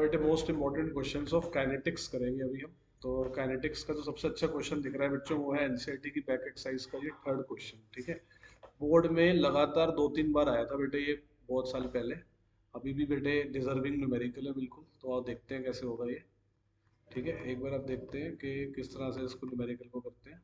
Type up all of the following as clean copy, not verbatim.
बेटे most important questions of kinetics करेंगे अभी हम। तो काइनेटिक्स का जो सबसे अच्छा क्वेश्चन दिख रहा है बच्चों वो है एनसीईआरटी की बैक एक्सरसाइज का ये थर्ड क्वेश्चन। ठीक है, बोर्ड में लगातार 2-3 बार आया था बेटे ये, बहुत साल पहले। अभी भी बेटे डिजर्विंग न्यूमेरिकल है बिल्कुल, तो आप देखते हैं कैसे होगा ये। ठीक है, एक बार आप देखते हैं कि किस तरह से इसको न्यूमेरिकल को करते हैं।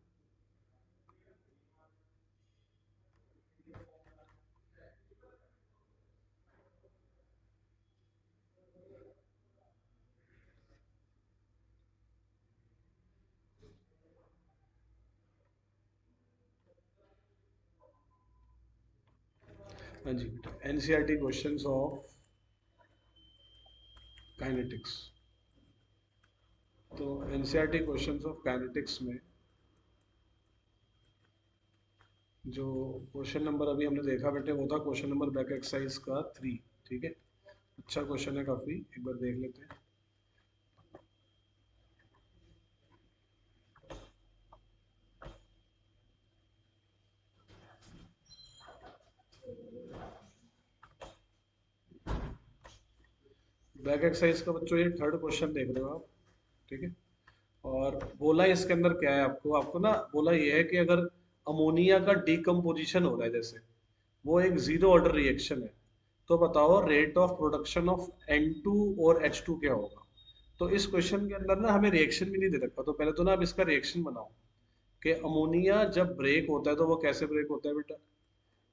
हाँ जी बेटा, एनसीईआरटी क्वेश्चंस ऑफ काइनेटिक्स। तो एनसीईआरटी क्वेश्चंस ऑफ काइनेटिक्स में जो क्वेश्चन नंबर अभी हमने देखा बेटे वो था क्वेश्चन नंबर बैक एक्सरसाइज का 3। ठीक है, अच्छा क्वेश्चन है काफी, एक बार देख लेते हैं। बैक एक्सरसाइज का बच्चों ये थर्ड क्वेश्चन देख रहे हो आप। ठीक है, और बोला इसके अंदर क्या है, आपको आपको ना बोला ये है कि अगर अमोनिया का डिकम्पोजिशन हो रहा है, जैसे वो एक जीरो ऑर्डर रिएक्शन है, तो बताओ rate of production of N2 और H2 क्या होगा। तो इस क्वेश्चन के अंदर ना हमें रिएक्शन भी नहीं दे रखा, तो पहले तो ना आप इसका रिएक्शन बनाओ कि अमोनिया जब ब्रेक होता है तो वो कैसे ब्रेक होता है बेटा,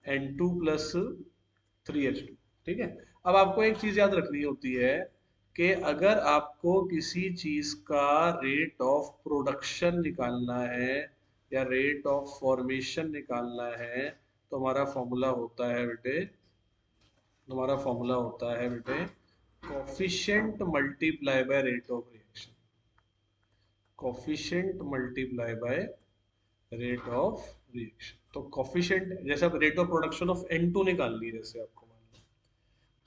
N2+3H2। ठीक है, अब आपको एक चीज याद रखनी होती है कि अगर आपको किसी चीज का रेट ऑफ प्रोडक्शन निकालना है या रेट ऑफ फॉर्मेशन निकालना है, तो हमारा फॉर्मूला होता है बेटे, हमारा फॉर्मूला होता है बेटे coefficient multiply by rate of reaction. Coefficient multiply by rate of reaction. तो कोफिशिएंट जैसे अब rate of production of N2 निकालनी है, जैसे आपको मान लो,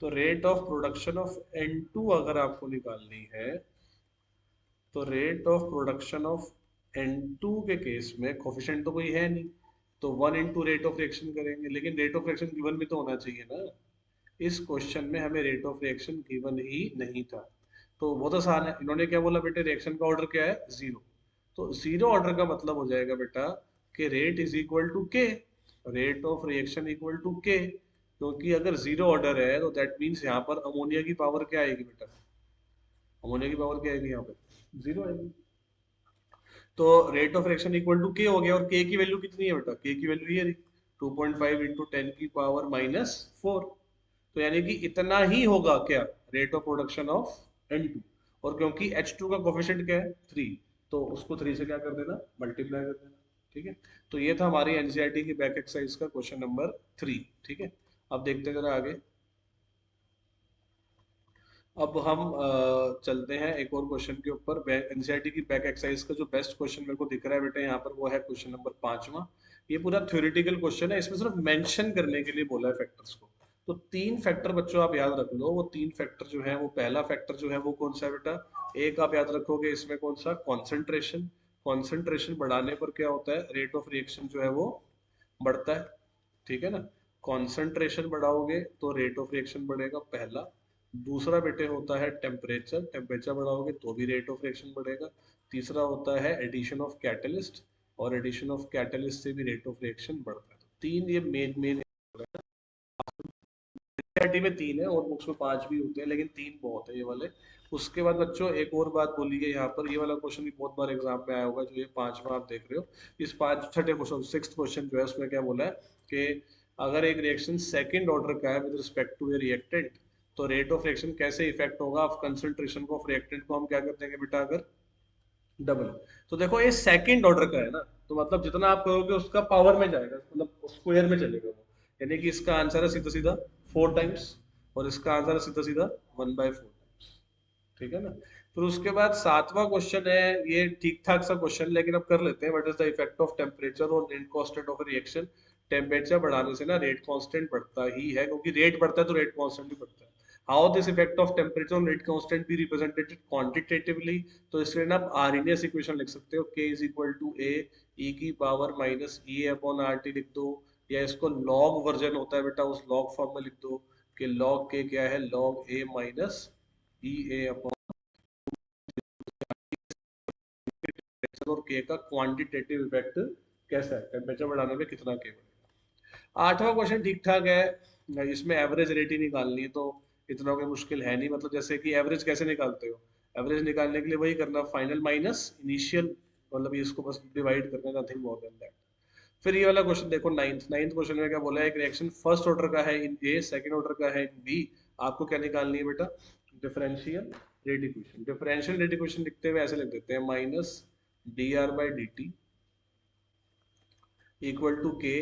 तो rate of production of N2 अगर आपको निकालनी है, तो rate of production of N2 के केस में कोफिशिएंट तो कोई है नहीं, तो 1 इंटू रेट ऑफ रिएक्शन करेंगे, लेकिन रेट ऑफ रिएक्शन गिवन भी तो होना चाहिए ना। इस क्वेश्चन में हमें रेट ऑफ रिएक्शन गिवन ही नहीं था। तो बहुत आसान है, इन्होंने क्या बोला बेटे, रिएक्शन का ऑर्डर क्या है, जीरो। तो जीरो ऑर्डर का मतलब हो जाएगा बेटा कि rate is equal to K, rate of reaction equal to K. क्योंकि अगर जीरो ऑर्डर है तो दैट मीन्स यहाँ पर अमोनिया की पावर क्या आएगी बेटा, अमोनिया की पावर क्या आएगी यहाँ पे, जीरो आएगी। तो rate of reaction equal to K हो गया, और के की वैल्यू कितनी है बेटा, के की वैल्यू ये रही 2.5 इंटू 10⁻⁻⁴। तो यानी कि इतना ही होगा क्या, rate of production of N2। और क्योंकि H2 का कोफिशिएंट क्या है, 3, तो उसको 3 से क्या कर देना, मल्टीप्लाई कर देना। ठीक है, तो ये था हमारी एनसीईआरटी की बैक एक्सरसाइज का क्वेश्चन नंबर 3। ठीक है, अब देखते हैं जरा आगे। अब हम चलते हैं एक और क्वेश्चन के ऊपर। एनसीईआरटी की बैक एक्सरसाइज का जो बेस्ट क्वेश्चन मेरे को दिख रहा है बेटा यहाँ पर, वो है क्वेश्चन नंबर 5वां। ये पूरा थ्योरेटिकल क्वेश्चन है, इसमें सिर्फ मेंशन करने के लिए बोला है फैक्टर्स को। तो 3 फैक्टर बच्चों आप याद रख लो, वो 3 फैक्टर जो है, वो पहला फैक्टर जो है वो कौन सा है बेटा, एक आप याद रखोगे इसमें कौन सा, कॉन्सेंट्रेशन। कॉन्सेंट्रेशन बढ़ाने पर क्या होता है, रेट ऑफ रिएक्शन जो है वो बढ़ता है। ठीक है ना, कॉन्सेंट्रेशन बढ़ाओगे तो रेट ऑफ रिएक्शन बढ़ेगा, पहला। दूसरा बेटे होता है टेम्परेचर, टेम्परेचर बढ़ाओगे तो भी रेट ऑफ रिएक्शन बढ़ेगा। तीसरा होता है एडिशन ऑफ कैटलिस्ट, और एडिशन ऑफ कैटलिस्ट से भी रेट ऑफ रिएक्शन बढ़ता है। तो तीन ये मेन मेन एनसीईआरटी में तीन है, और बुक्स में 5 भी होते हैं, लेकिन तीन बहुत है ये वाले। उसके बाद बच्चों एक और बात बोली है यहाँ पर, ये वाला क्वेश्चन भी बहुत बार एग्जाम में आया होगा, जो ये 5वां आप देख रहे हो। इस पांच छठे क्वेश्चन, सिक्स्थ क्वेश्चन जो है उसमें क्या बोला है कि अगर एक रिएक्शन सेकंड ऑर्डर का है with respect to a reactant, तो रेट ऑफ रिएक्शन कैसे इफेक्ट होगा ऑफ कंसंट्रेशन ऑफ रिएक्टेंट को हम क्या कर देंगे बेटा, अगर डबल। तो देखो ये सेकंड ऑर्डर का है ना, तो मतलब जितना आप करोगे उसका पावर में जाएगा, मतलब स्क्वायर में चलेगा वो। यानी कि इसका आंसर है सीधा सीधा 4 टाइम्स, और इसका आंसर है सीधा सीधा 1/4 टाइम्स। ठीक है ना। फिर उसके बाद 7वां क्वेश्चन है, ये ठीक ठाक सा क्वेश्चन, लेकिन अब कर लेते हैं। What is the effect of temperature और rate constant of reaction. Temperature बढ़ाने से ना रेट कांस्टेंट बढ़ता ही है, क्योंकि रेट बढ़ता है तो रेट कांस्टेंट भी बढ़ता है। How this effect of temperature और rate constant be represented quantitatively. तो इसलिए ना आप आरइनियस इक्वेशन लिख सकते हो, k इज इक्वल टू ए ई की पावर माइनस ई अपॉन आर टी लिख दो, या इसको लॉग वर्जन होता है बेटा, उस लॉग फॉर्म में लिख दो कि लॉग के क्या है, लॉग ए माइनस ई ए अपॉन और के का क्वांटिटेटिव इफेक्ट कैसा है, टेम्परेचर बढ़ाने में कितना के बढ़ेगा। आठवां क्वेश्चन ठीक ठाक है, इसमें एवरेज रेट ही निकालनी है, तो इतना कोई मुश्किल है नहीं। मतलब जैसे कि एवरेज कैसे निकालते हो, एवरेज निकालने के लिए वही करना, फाइनल माइनस इनिशियल, मतलब इसको बस डिवाइड करना, नथिंग मोर देन दैट। फिर ये वाला क्वेश्चन देखो, नाइन्थ क्वेश्चन में क्या बोला है, एक रिएक्शन फर्स्ट ऑर्डर का है इन ए, सेकंड ऑर्डर का है इन बी, आपको क्या निकालनी है बेटा, differential rate equation. Differential rate equation लिखते हुए ऐसे लिख देते हैं, minus D R by D T equal to K,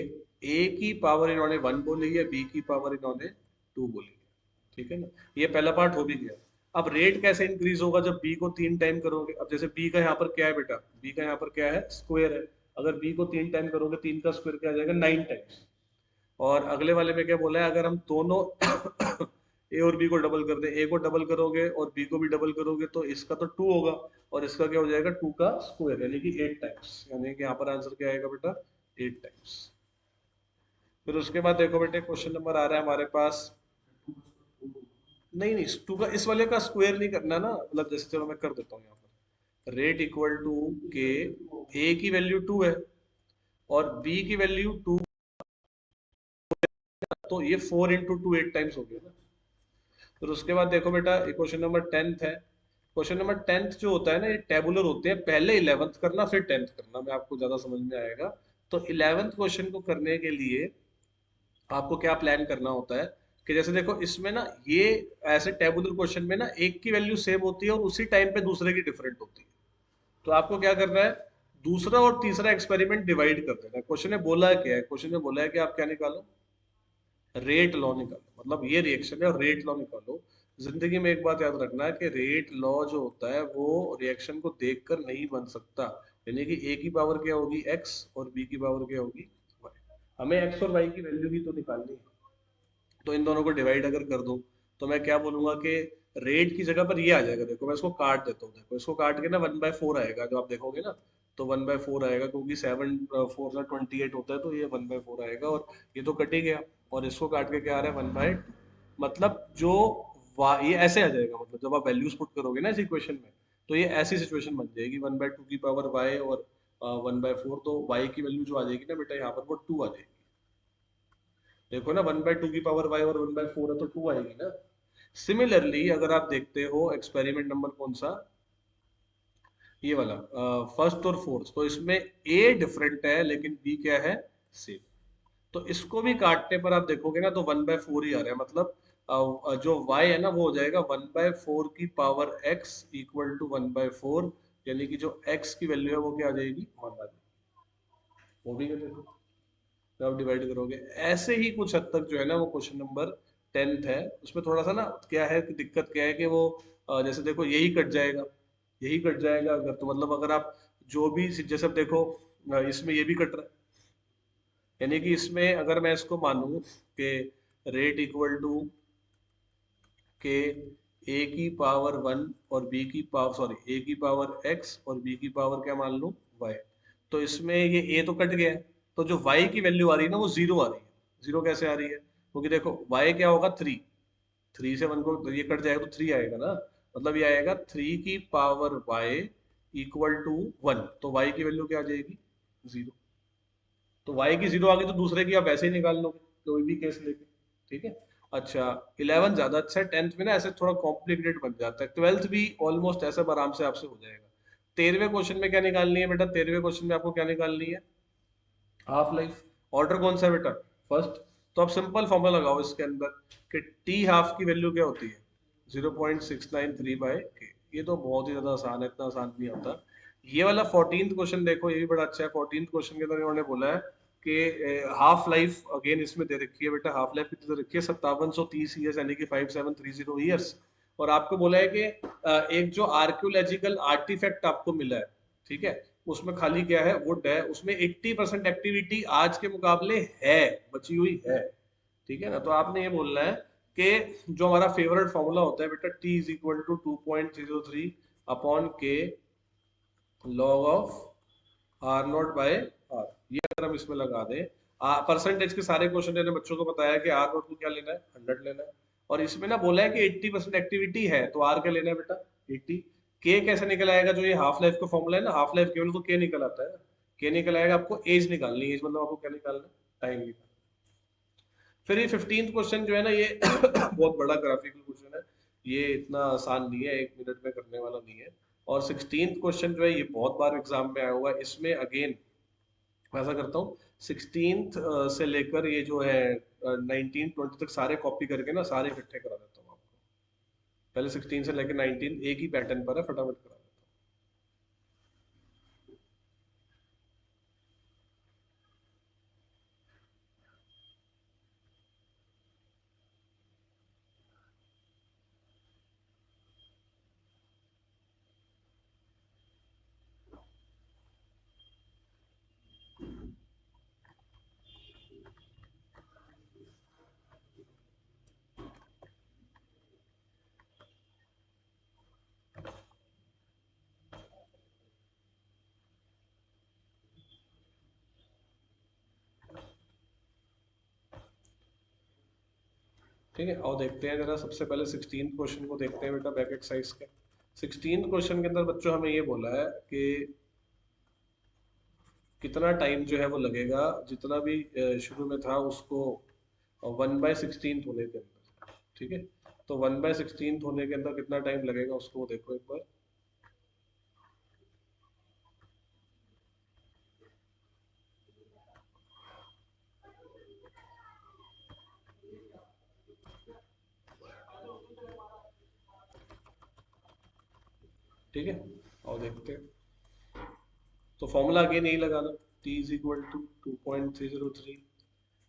A की पावर इन्होंने 1 बोली है, बी की पावर इन्होंने 2 बोली है, ठीक है ना। ये पहला पार्ट हो भी गया। अब रेट कैसे इंक्रीज होगा, जब बी को 3 टाइम करोगे। अब जैसे बी का यहाँ पर क्या है बेटा, बी का यहाँ पर क्या है, स्क्वायर है। अगर बी को 3 टाइम करोगे, 3 का स्क्वायर क्या आ जाएगा, 9 टाइम्स। और अगले वाले में क्या बोला है, अगर हम दोनों ए और बी को डबल कर दें, ए को डबल करोगे और बी को भी डबल करोगे तो इसका तो 2 होगा, और इसका क्या हो जाएगा, 2 का स्क्वायर, यानी कि 8 टाइम्स, यानी कि यहाँ पर आंसर क्या आएगा बेटा, 8 टाइम्स। फिर उसके बाद देखो बेटे, क्वेश्चन नंबर आ रहा है हमारे पास, नहीं नहीं, 2 का इस वाले का स्क्वायर नहीं करना ना, मतलब जैसे, चलो मैं कर देता हूँ यहाँ पर, rate equal to K, A की वैल्यू 2 है और बी की वैल्यू 2, तो ये 4 इंटू 2 8 टाइम्स हो गया ना। फिर उसके बाद देखो बेटा, क्वेश्चन नंबर 10th है। क्वेश्चन नंबर 10th जो होता है ना, ये टेबुलर होते हैं, पहले 11th करना फिर 10th करना, मैं आपको ज्यादा समझ में आएगा। तो 11th क्वेश्चन को करने के लिए आपको क्या प्लान करना होता है, कि जैसे देखो इसमें ना, ये ऐसे टेबुलर क्वेश्चन में ना एक की वैल्यू सेम होती है और उसी टाइम पे दूसरे की डिफरेंट होती है। तो आपको क्या करना है, दूसरा और तीसरा एक्सपेरिमेंट डिवाइड कर देना है। क्वेश्चन ने बोला क्या है, क्वेश्चन ने बोला है कि आप क्या निकालो, रेट लॉ निकालो, मतलब ये रिएक्शन है और रेट लॉ निकालो। जिंदगी में एक बात याद रखना है कि रेट लॉ जो होता है वो रिएक्शन को देखकर नहीं बन सकता, यानी कि ए की पावर क्या होगी, एक्स, और बी की पावर क्या होगी, वाई। हमें एक्स और वाई की वैल्यू ही तो निकालनी है। तो इन दोनों को डिवाइड अगर कर दूं, तो मैं क्या बोलूंगा कि रेट की जगह पर ये आ जाएगा, देखो मैं इसको काट देता हूँ, देखो इसको काट के ना 1/4 आएगा, जो आप देखोगे ना, तो 1/4 आएगा, क्योंकि 7 4 का 28 होता है, तो ये 1/4 आएगा, और ये तो कट ही गया। और इसको काट के क्या आ रहा है, 1/2, मतलब जो ये ऐसे आ जाएगा, मतलब जब आप वैल्यूज पुट करोगे ना इस इक्वेशन में, तो ये ऐसी सिचुएशन बन जाएगी, 1/2 की पावर वाई और 1/4, तो वाई की वैल्यू जो आ जाएगी ना बेटा, यहाँ पर वो 2 आ जाएगी। देखो ना, 1/2 की पावर वाई और 1/4 है, तो 2 आएगी ना। सिमिलरली अगर आप देखते हो एक्सपेरिमेंट नंबर कौन सा, ये वाला, फर्स्ट और फोर्थ, तो इसमें ए डिफरेंट है लेकिन बी क्या है, सेम। तो इसको भी काटने पर आप देखोगे ना, तो 1/4 ही आ रहा है, मतलब जो y है ना, वो हो जाएगा 1/4 की पावर x इक्वल टू 1/4, यानी कि जो x की वैल्यू है वो क्या आ जाएगी, 1 आ जाएगी। वो भी देखो, जब आप डिवाइड करोगे, ऐसे ही कुछ हद तक जो है ना, वो क्वेश्चन नंबर 10th है, उसमें थोड़ा सा ना क्या है कि दिक्कत क्या है कि वो जैसे देखो यही कट जाएगा, यही कट जाएगा अगर, तो मतलब अगर आप जो भी, जैसे अब देखो इसमें ये भी कट रहा है, यानी कि इसमें अगर मैं इसको मानूं कि rate equal to K, A की पावर 1 और बी की पावर, सॉरी, ए की पावर x और बी की पावर क्या मान लूं, y। तो इसमें ये a तो कट गया है, तो जो y की वैल्यू आ रही है ना, वो 0 आ रही है। 0 कैसे आ रही है, क्योंकि देखो y क्या होगा, 3, 3 से 1 को तो ये कट जाएगा, तो 3 आएगा ना, मतलब ये आएगा 3 की पावर y इक्वल टू 1, तो y की वैल्यू क्या आ जाएगी, 0। तो y की 0 आ गई, तो दूसरे की आप ऐसे ही निकाल लोगे, कोई भी केस लेके, ठीक है। अच्छा, 11 ज्यादा अच्छा है, 10th में ना ऐसे थोड़ा कॉम्प्लिकेटेड बन जाता है, 12th भी ऑलमोस्ट ऐसा आराम से आपसे हो जाएगा। 13वें क्वेश्चन में क्या निकालनी है बेटा, 13वें क्वेश्चन में आपको क्या निकालनी है, हाफ लाइफ। ऑर्डर कौन सा है बेटा, फर्स्ट। तो आप सिंपल फॉर्मूला लगाओ इसके अंदर, कि टी हाफ की वैल्यू क्या होती है, 0.693/k। ये तो बहुत ही ज्यादा आसान है, इतना आसान नहीं होता। ये वाला 14th क्वेश्चन देखो, ये भी बड़ा अच्छा है। 14th क्वेश्चन के अंदर इन्होंने बोला है कि हाफ लाइफ अगेन इसमें दे रखी है बेटा, हाफ लाइफ कितनी दे रखी है, 5730 ईयर्स, यानी कि 5730 ईयर्स। और आपको बोला है कि एक जो आर्क्योलॉजिकल आर्टिफैक्ट आपको मिला है, ठीक है, उसमें खाली क्या है, वुड है, उसमें 80% एक्टिविटी आज के मुकाबले है, बची हुई है, ठीक है ना। तो आपने ये बोलना है कि जो हमारा फेवरेट फॉर्मूला होता है बेटा, T is equal to 2.03 upon K log of R naught by R. ये अगर हम इसमें लगा दें, परसेंटेज के सारे क्वेश्चन मैंने बच्चों को बताया कि आर नॉट को क्या लेना है, 100 लेना है, और इसमें ना बोला है कि 80% एक्टिविटी है, तो आर क्या लेना है बेटा 80। के कैसे निकल आएगा, जो ये हाफ लाइफ का फॉर्मूला है ना, हाफ लाइफ केवल तो के निकल आता है। के निकल आएगा, आपको एज निकालनी है, एज मतलब आपको क्या निकालना है, टाइम निकालना। फिर ये 15th क्वेश्चन जो है ना, ये बहुत बड़ा ग्राफिकल क्वेश्चन है, ये इतना आसान नहीं है, 1 मिनट में करने वाला नहीं है। और 16th क्वेश्चन जो है ये बहुत बार एग्जाम में आया हुआ है, इसमें अगेन मैं ऐसा करता हूँ, 16th से लेकर ये जो है 19 20 तक सारे कॉपी करके ना सारे इकट्ठे करा देता हूँ आपको। पहले 16 से लेकर 19 एक ही पैटर्न पर है, फटाफट करा देता हूँ। ठीक है, और देखते हैं जरा, सबसे पहले 16th क्वेश्चन को देखते हैं बेटा, बैक एक्सरसाइज के 16th क्वेश्चन के अंदर बच्चों हमें ये बोला है कि कितना टाइम जो है वो लगेगा, जितना भी शुरू में था उसको 1/16 होने के अंदर। ठीक है, तो 1/16 होने के अंदर कितना टाइम लगेगा उसको देखो एक बार। ठीक है, और देखते हैं, तो फॉर्मूला अगेन यही लगाना, T is equal to 2.303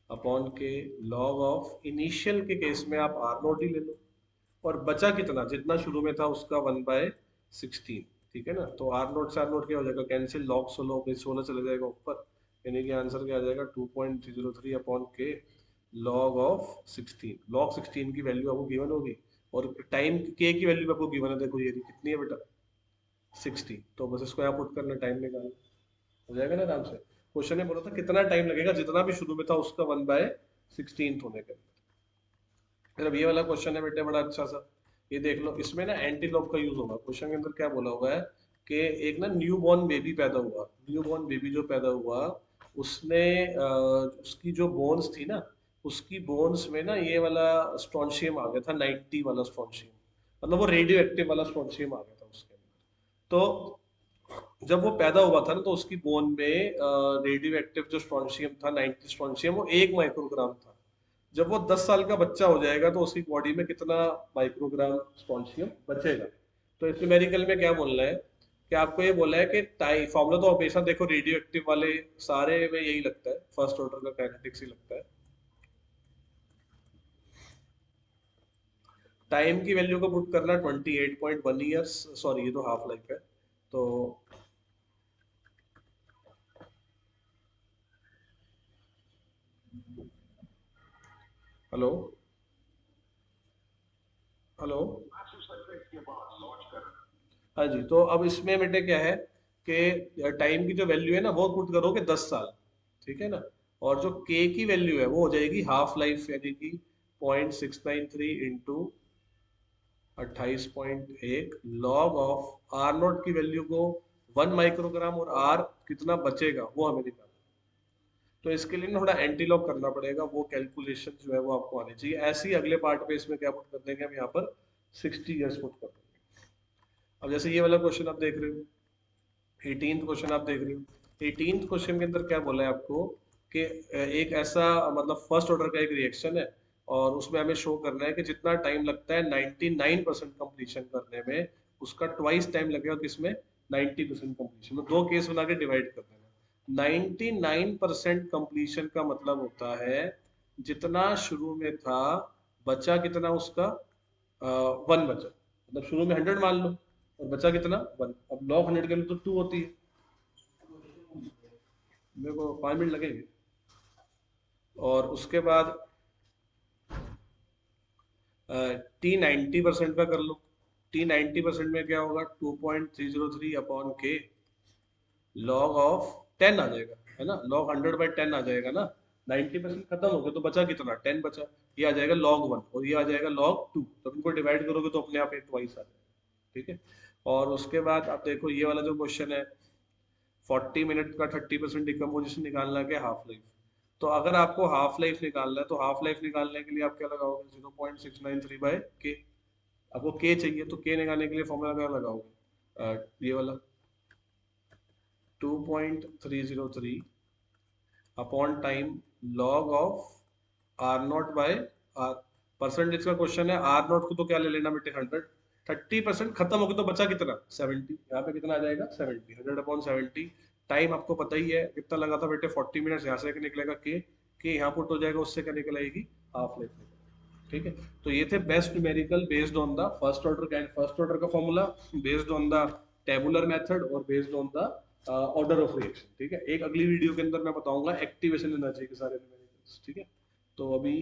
upon K log of initial के केस में आप आर नोट ही ले लो, और बचा कितना, जितना शुरू में था उसका 1/16। ठीक है ना, तो आर नोट से आर नोट क्या हो जाएगा, कैंसिल, लॉग 16 16 चले जाएगा ऊपर, यानी कि आंसर क्या आ जाएगा 2.303 upon K log of 16। Log 16 की वैल्यू आपको गिवन होगी, और टाइम के की वैल्यू आपको गिवन है, देखो ये कितनी है बेटा 60, तो बस इसको यहाँ पुट करना, टाइम निकालना, हो जाएगा ना आराम से। क्वेश्चन ने बोला था कितना टाइम लगेगा जितना भी शुरू में था उसका 1/16 होने के। फिर अब ये वाला क्वेश्चन है बेटे बड़ा अच्छा सा, ये देख लो, इसमें ना एंटी लॉग का यूज होगा। क्वेश्चन के अंदर क्या बोला हुआ है कि एक ना न्यू बॉर्न बेबी पैदा हुआ, न्यू बॉर्न बेबी जो पैदा हुआ, उसने उसकी जो बोन्स थी ना, उसकी बोन्स में ना ये वाला स्ट्रॉन्शियम आ गया था, 90 वाला स्ट्रॉन्शियम, मतलब वो रेडियो एक्टिव वाला स्ट्रॉन्शियम आ गया था उसके अंदर। तो जब वो पैदा हुआ था ना, तो उसकी बोन में रेडियो एक्टिव जो स्ट्रॉन्शियम था, 90 स्ट्रॉन्शियम, वो 1 माइक्रोग्राम था। जब वो 10 साल का बच्चा हो जाएगा तो उसकी बॉडी में कितना माइक्रोग्राम स्ट्रॉन्शियम बचेगा। तो इस न्यूमेरिकल में क्या बोलना है कि आपको ये बोला है कि टाइम फॉर्मूला तो हमेशा देखो रेडियो एक्टिव वाले सारे में यही लगता है, फर्स्ट ऑर्डर का काइनेटिक्स ही लगता है। टाइम की वैल्यू को पुट करना 28.1 ईयर्स, सॉरी ये तो हाफ लाइफ है, तो हेलो, हेलो, हाँ जी, तो अब इसमें बेटे क्या है कि टाइम की जो वैल्यू है ना वो पुट करोगे 10 साल, ठीक है ना, और जो के की वैल्यू है वो हो जाएगी हाफ लाइफ, यानी कि 0.693 into 28.1 log of R naught की वैल्यू को 1 माइक्रोग्राम, और आर कितना बचेगा वो हमें निकालना। तो इसके लिए ना थोड़ा एंटी लॉग करना पड़ेगा, वो कैलकुलेशन जो है वो आपको आनी चाहिए। ऐसे ही अगले पार्ट पे इसमें क्या पुट कर देंगे हम, यहाँ पर 60 ईयर्स पुट कर देंगे। अब जैसे ये वाला क्वेश्चन आप देख रहे हो, 18th क्वेश्चन आप देख रहे हो, 18th क्वेश्चन के अंदर क्या बोला है आपको कि एक ऐसा मतलब फर्स्ट ऑर्डर का एक रिएक्शन है, और उसमें हमें शो करना है कि जितना टाइम लगता है 99% कंप्लीशन करने में, उसका ट्वाइस टाइम लगेगा किसमें, 90% कंप्लीशन में। दो केस बना के डिवाइड कर देना। 99% कंप्लीशन का मतलब होता है जितना शुरू में था, बचा कितना उसका 1 बचा, मतलब शुरू में 100 मान लो, और बचा कितना 1। अब लॉग 100 के लिए तो 2 होती है, मेरे को 5 मिनट लगेंगे। और उसके बाद टी 90% का कर लो, टी 90% में क्या होगा, 2.303 अपॉन के लॉग ऑफ 10 आ जाएगा, है ना, लॉग 100/10 आ जाएगा ना। 90% खत्म हो गया तो बचा कितना, 10 बचा। ये आ जाएगा log 1 और ये आ जाएगा log 2, तो इनको डिवाइड करोगे तो अपने आप ये ट्वाइस आ जाएगा। ठीक है। और उसके बाद आप देखो ये वाला जो क्वेश्चन है, 40 मिनट का 30% डिकम्पोजिशन निकालना है, हाफ लाइफ। तो अगर आपको हाफ लाइफ निकालना है तो हाफ लाइफ निकालने के लिए आप क्या लगाओगे, 0.693/k। आपको के चाहिए तो के निकालने के लिए फॉर्मूला क्या लगाओगे, ये वाला 2.303 upon time log of R naught by R. Percentage का क्वेश्चन है, आर नॉट को तो क्या ले लेना बेटे, 100। 30% खत्म हो गया तो बचा कितना, 70। यहाँ पे कितना आ जाएगा, 70। 100/70। टाइम आपको पता ही है कितना लगा था बेटे, 40 मिनट। यहाँ से क्या निकलेगा, के यहाँ पुट हो जाएगा, उससे क्या निकल आएगी, हाफ लाइफ निकल। ठीक है। तो ये थे best numerical based on the first order. First order का formula based on the tabular method और based on the order of reaction. ठीक है। एक अगली वीडियो के अंदर मैं बताऊंगा एक्टिवेशन एनर्जी के सारे न्यूमेरिकल्स। ठीक है। तो अभी